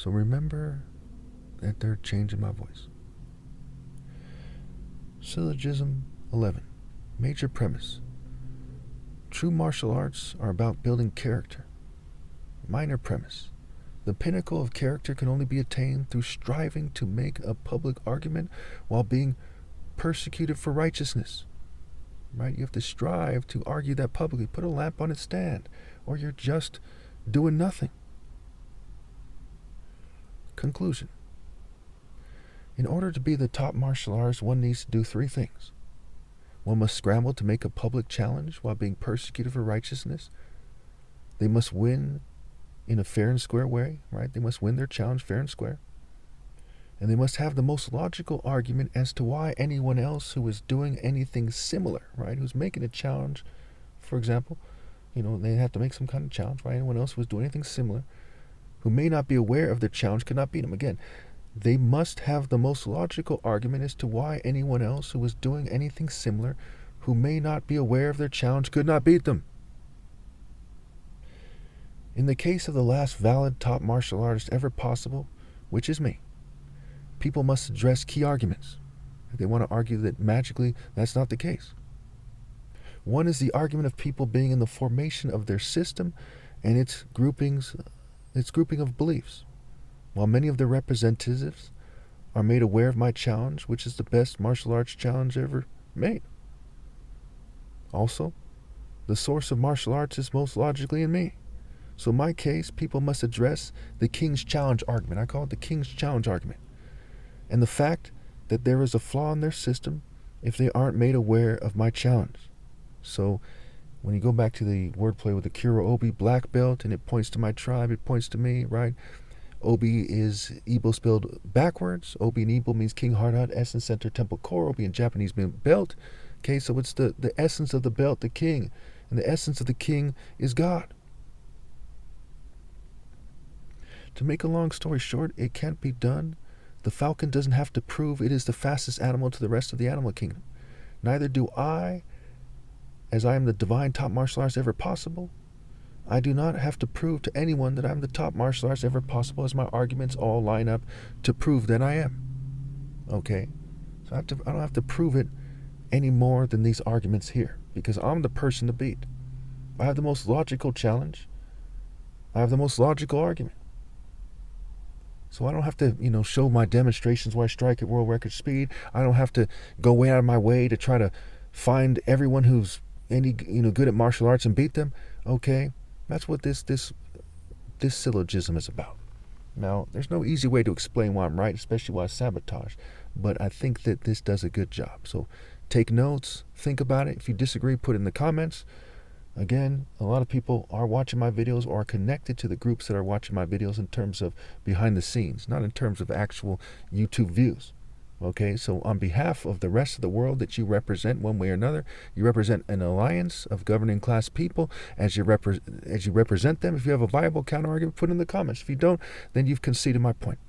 So remember that they're changing my voice. Syllogism 11. Major premise. True martial arts are about building character. Minor premise. The pinnacle of character can only be attained through striving to make a public argument while being persecuted for righteousness. Right? You have to strive to argue that publicly. Put a lamp on its stand, or you're just doing nothing. Conclusion. In order to be the top martial artist, one needs to do three things. One must scramble to make a public challenge while being persecuted for righteousness. They must win in a fair and square way, right? They must win their challenge fair and square. And they must have the most logical argument as to why anyone else who is doing anything similar, right, who's making a challenge, for example, they have to make some kind of challenge, right? Anyone else who is doing anything similar, who may not be aware of their challenge, could not beat them. Again, they must have the most logical argument as to why anyone else who is doing anything similar, who may not be aware of their challenge, could not beat them. In the case of the last valid top martial artist ever possible, which is me, people must address key arguments. They want to argue that magically that's not the case. One is the argument of people being in the formation of their system and its grouping of beliefs, while many of their representatives are made aware of my challenge, which is the best martial arts challenge ever made. Also, the source of martial arts is most logically in me. So in my case, people must address the King's Challenge argument. I call it the King's Challenge argument. And the fact that there is a flaw in their system if they aren't made aware of my challenge. So when you go back to the wordplay with the Kuro Obi black belt, and it points to my tribe, it points to me, right? Obi is Igbo spelled backwards. Obi in Igbo means King Heart Hut, Essence Center Temple Core. Obi in Japanese means belt. Okay, so it's the essence of the belt, the king. And the essence of the king is God. To make a long story short, it can't be done. The falcon doesn't have to prove it is the fastest animal to the rest of the animal kingdom. Neither do I, as I am the divine top martial artist ever possible. I do not have to prove to anyone that I'm the top martial artist ever possible, as my arguments all line up to prove that I am. Okay? So I don't have to prove it any more than these arguments here, because I'm the person to beat. I have the most logical challenge. I have the most logical argument. So I don't have to, show my demonstrations where I strike at world record speed. I don't have to go way out of my way to try to find everyone who's good at martial arts and beat them. Okay, that's what this syllogism is about. Now, there's no easy way to explain why I'm right, especially why I sabotage. But I think that this does a good job. So take notes, think about it. If you disagree, put it in the comments. Again, a lot of people are watching my videos or are connected to the groups that are watching my videos in terms of behind the scenes, not in terms of actual YouTube views. Okay, so on behalf of the rest of the world that you represent one way or another, you represent an alliance of governing class people. As you represent them, if you have a viable counter-argument, put it in the comments. If you don't, then you've conceded my point.